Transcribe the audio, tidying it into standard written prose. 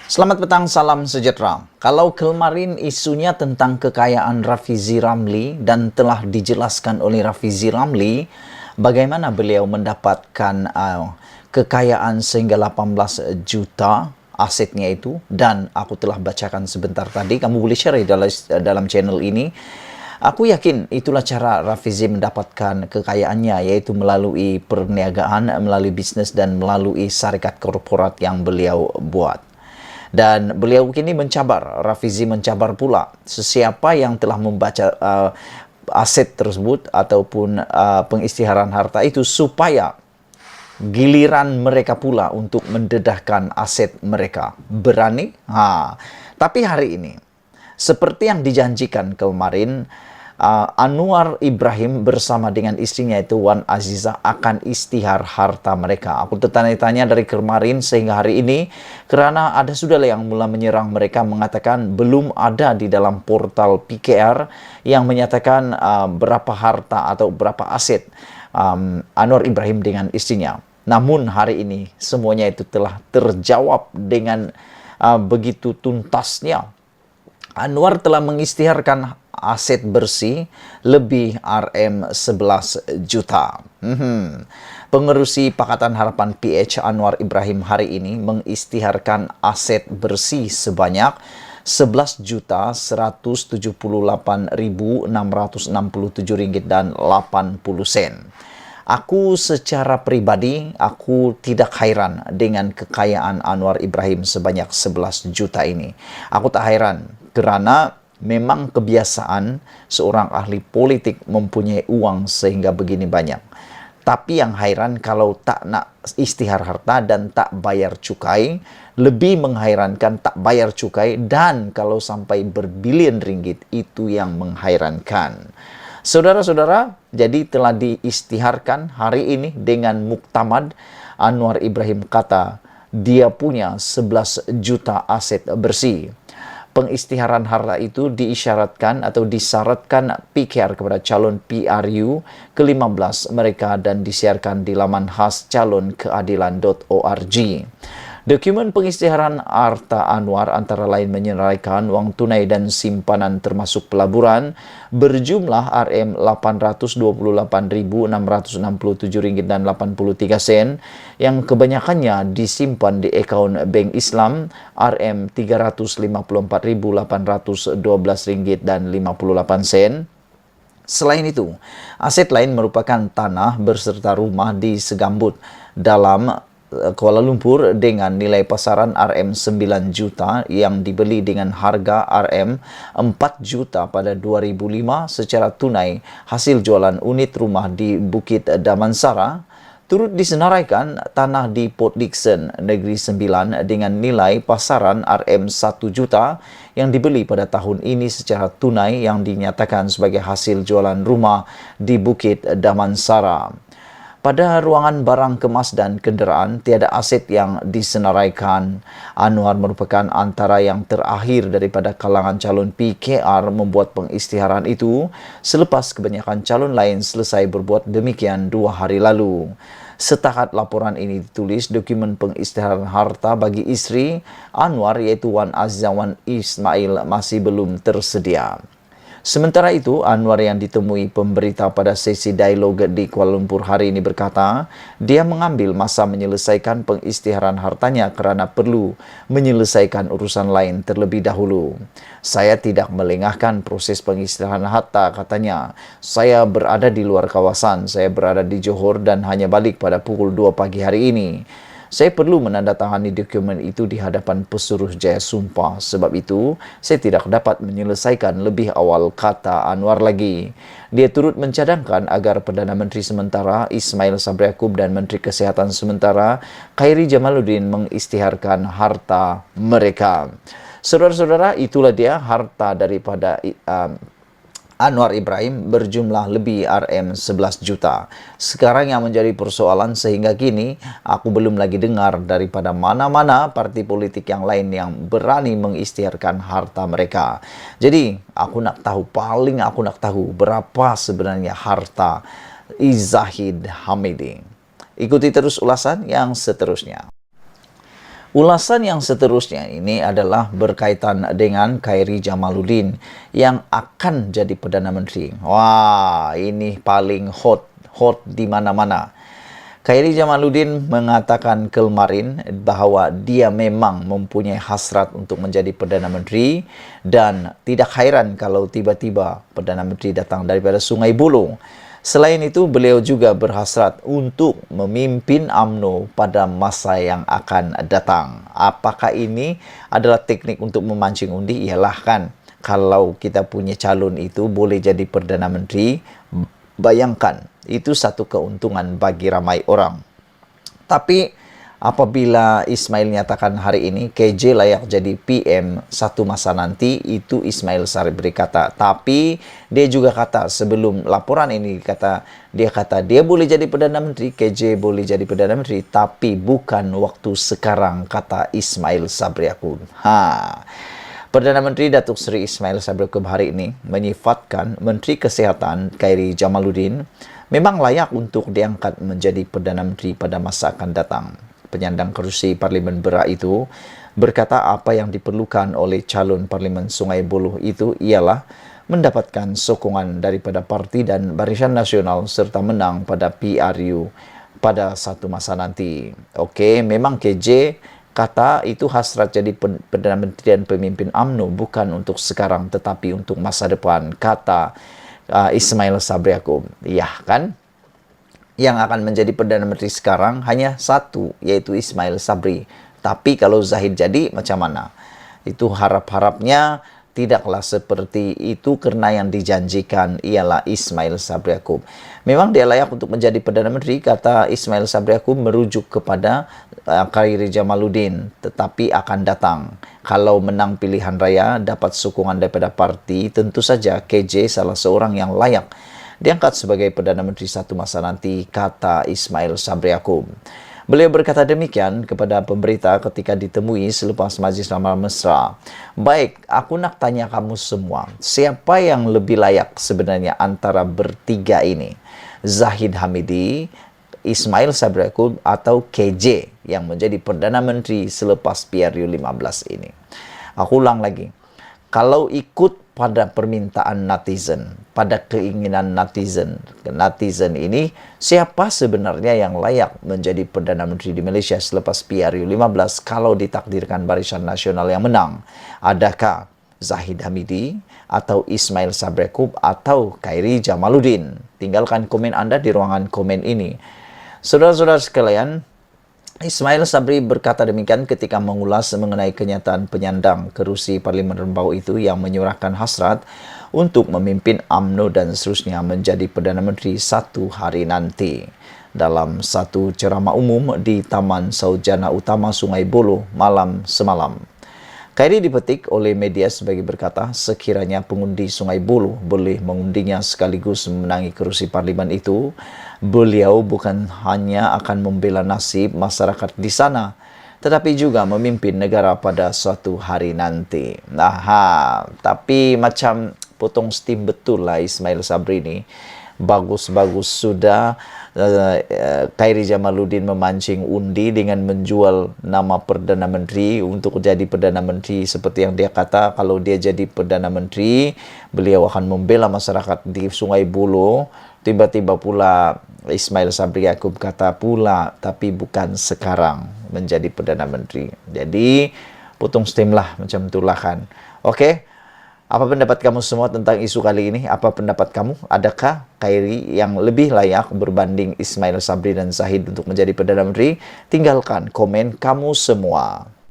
Selamat petang, salam sejahtera. Kalau kemarin isunya tentang kekayaan Rafizi Ramli dan telah dijelaskan oleh Rafizi Ramli bagaimana beliau mendapatkan kekayaan sehingga 18 juta asetnya itu, dan aku telah bacakan sebentar tadi, kamu boleh share dalam channel ini. Aku yakin itulah cara Rafizi mendapatkan kekayaannya, yaitu melalui perniagaan, melalui bisnis, dan melalui syarikat korporat yang beliau buat. Dan beliau kini mencabar, Rafizi mencabar pula sesiapa yang telah membaca aset tersebut ataupun pengisytiharan harta itu, supaya giliran mereka pula untuk mendedahkan aset mereka. Berani? Tapi hari ini, seperti yang dijanjikan kemarin, Anwar Ibrahim bersama dengan istrinya itu Wan Azizah akan istihar harta mereka. Aku tertanya-tanya dari kemarin sehingga hari ini, karena ada sudah yang mulai menyerang mereka, mengatakan belum ada di dalam portal PKR yang menyatakan berapa harta atau berapa aset Anwar Ibrahim dengan istrinya. Namun hari ini semuanya itu telah terjawab dengan begitu tuntasnya. Anwar telah mengisytiharkan aset bersih lebih RM11 juta. Pengerusi Pakatan Harapan PH Anwar Ibrahim hari ini mengisytiharkan aset bersih sebanyak Rp11.178.667,80. Aku secara pribadi, aku tidak heran dengan kekayaan Anwar Ibrahim sebanyak 11 juta ini. Aku tak heran, karena memang kebiasaan seorang ahli politik mempunyai uang sehingga begini banyak. Tapi yang heran kalau tak nak istihar harta dan tak bayar cukai, lebih menghairankan tak bayar cukai, dan kalau sampai berbilion ringgit, itu yang menghairankan. Saudara-saudara, jadi telah diisytiharkan hari ini dengan muktamad. Anwar Ibrahim kata dia punya 11 juta aset bersih. Pengisytiharan harta itu diisyaratkan atau disyaratkan PKR kepada calon PRU ke-15 mereka dan disiarkan di laman khas calonkeadilan.org. Dokumen pengisytiharan harta Anwar antara lain menyerahkan wang tunai dan simpanan termasuk pelaburan berjumlah RM828.667,83 yang kebanyakannya disimpan di akaun Bank Islam RM354.812,58. Selain itu, aset lain merupakan tanah berserta rumah di Segambut dalam Kuala Lumpur dengan nilai pasaran RM9 juta yang dibeli dengan harga RM4 juta pada 2005 secara tunai hasil jualan unit rumah di Bukit Damansara. Turut disenaraikan tanah di Port Dickson, Negeri Sembilan dengan nilai pasaran RM1 juta yang dibeli pada tahun ini secara tunai yang dinyatakan sebagai hasil jualan rumah di Bukit Damansara. Pada ruangan barang kemas dan kenderaan, tiada aset yang disenaraikan. Anwar merupakan antara yang terakhir daripada kalangan calon PKR membuat pengisytiharan itu selepas kebanyakan calon lain selesai berbuat demikian 2 hari lalu. Setakat laporan ini ditulis, dokumen pengisytiharan harta bagi istri Anwar yaitu Wan Azizah Wan Ismail masih belum tersedia. Sementara itu, Anwar yang ditemui pemberita pada sesi dialog di Kuala Lumpur hari ini berkata, dia mengambil masa menyelesaikan pengisytiharan hartanya kerana perlu menyelesaikan urusan lain terlebih dahulu. Saya tidak melengahkan proses pengisytiharan harta, katanya. Saya berada di luar kawasan, saya berada di Johor dan hanya balik pada pukul 2 pagi hari ini. Saya perlu menandatangani dokumen itu di hadapan pesuruh jaya sumpah. Sebab itu, saya tidak dapat menyelesaikan lebih awal, kata Anwar lagi. Dia turut mencadangkan agar Perdana Menteri sementara Ismail Sabri Yaakob dan Menteri Kesihatan sementara Khairi Jamaluddin mengisytiharkan harta mereka. Saudara-saudara, itulah dia harta daripada Anwar Ibrahim berjumlah lebih RM11 juta. Sekarang yang menjadi persoalan sehingga kini aku belum lagi dengar daripada mana-mana parti politik yang lain yang berani mengisytiharkan harta mereka. Jadi aku nak tahu berapa sebenarnya harta Zahid Hamidi. Ikuti terus ulasan yang seterusnya. Ulasan yang seterusnya ini adalah berkaitan dengan Khairi Jamaluddin yang akan jadi Perdana Menteri. Wah, ini paling hot di mana-mana. Khairi Jamaluddin mengatakan kemarin bahwa dia memang mempunyai hasrat untuk menjadi Perdana Menteri dan tidak heran kalau tiba-tiba Perdana Menteri datang daripada Sungai Buloh. Selain itu, beliau juga berhasrat untuk memimpin UMNO pada masa yang akan datang. Apakah ini adalah teknik untuk memancing undi? Iyalah kan, kalau kita punya calon itu boleh jadi Perdana Menteri, bayangkan, itu satu keuntungan bagi ramai orang. Tapi apabila Ismail nyatakan hari ini KJ layak jadi PM satu masa nanti, itu Ismail Sabri berkata. Tapi dia juga kata sebelum laporan ini, dia kata dia boleh jadi Perdana Menteri, KJ boleh jadi Perdana Menteri, tapi bukan waktu sekarang, kata Ismail Sabri Yaakob. Perdana Menteri Datuk Seri Ismail Sabri Yaakob hari ini menyifatkan Menteri Kesihatan Khairi Jamaluddin memang layak untuk diangkat menjadi Perdana Menteri pada masa akan datang. Penyandang kerusi Parlimen Berak itu berkata apa yang diperlukan oleh calon Parlimen Sungai Buloh itu ialah mendapatkan sokongan daripada parti dan Barisan Nasional serta menang pada PRU pada satu masa nanti. Okey, memang KJ kata itu hasrat jadi Perdana Menteri dan pemimpin UMNO bukan untuk sekarang tetapi untuk masa depan, kata Ismail Sabri Yaakob. Ya kan? Yang akan menjadi Perdana Menteri sekarang hanya satu, yaitu Ismail Sabri. Tapi kalau Zahid jadi, macam mana? Itu harap-harapnya tidaklah seperti itu karena yang dijanjikan ialah Ismail Sabri Yaakob. Memang dia layak untuk menjadi Perdana Menteri, kata Ismail Sabri Yaakob merujuk kepada Khairi Jamaluddin, tetapi akan datang. Kalau menang pilihan raya, dapat sokongan daripada parti, tentu saja KJ salah seorang yang layak diangkat sebagai Perdana Menteri satu masa nanti, kata Ismail Sabri Yaakob. Beliau berkata demikian kepada pemberita ketika ditemui selepas Majlis Ramah Mesra. Baik, aku nak tanya kamu semua, siapa yang lebih layak sebenarnya antara bertiga ini? Zahid Hamidi, Ismail Sabri Yaakob, atau KJ yang menjadi Perdana Menteri selepas PRU 15 ini? Aku ulang lagi. Kalau ikut pada permintaan netizen, pada keinginan netizen ini, siapa sebenarnya yang layak menjadi Perdana Menteri di Malaysia selepas PRU 15 kalau ditakdirkan Barisan Nasional yang menang? Adakah Zahid Hamidi atau Ismail Sabri Yaakob atau Khairi Jamaluddin? Tinggalkan komen Anda di ruangan komen ini. Saudara-saudara sekalian, Ismail Sabri berkata demikian ketika mengulas mengenai kenyataan penyandang kerusi Parlimen Rembau itu yang menyurahkan hasrat untuk memimpin UMNO dan seterusnya menjadi Perdana Menteri satu hari nanti. Dalam satu ceramah umum di Taman Saujana Utama Sungai Buloh malam semalam, Khairi dipetik oleh media sebagai berkata sekiranya pengundi Sungai Buloh boleh mengundinya sekaligus memenangi kerusi parlimen itu, beliau bukan hanya akan membela nasib masyarakat di sana, tetapi juga memimpin negara pada suatu hari nanti. Tapi macam potong steam betul lah Ismail Sabri ini. Bagus-bagus sudah Khairi Jamaluddin memancing undi dengan menjual nama Perdana Menteri untuk jadi Perdana Menteri, seperti yang dia kata kalau dia jadi Perdana Menteri beliau akan membela masyarakat di Sungai Buloh. Tiba-tiba pula Ismail Sabri Yaakob kata pula tapi bukan sekarang menjadi Perdana Menteri. Jadi potong steam lah macam itulah kan. Okey. Apa pendapat kamu semua tentang isu kali ini? Apa pendapat kamu? Adakah Khairi yang lebih layak berbanding Ismail Sabri dan Zahid untuk menjadi Perdana Menteri? Tinggalkan komen kamu semua.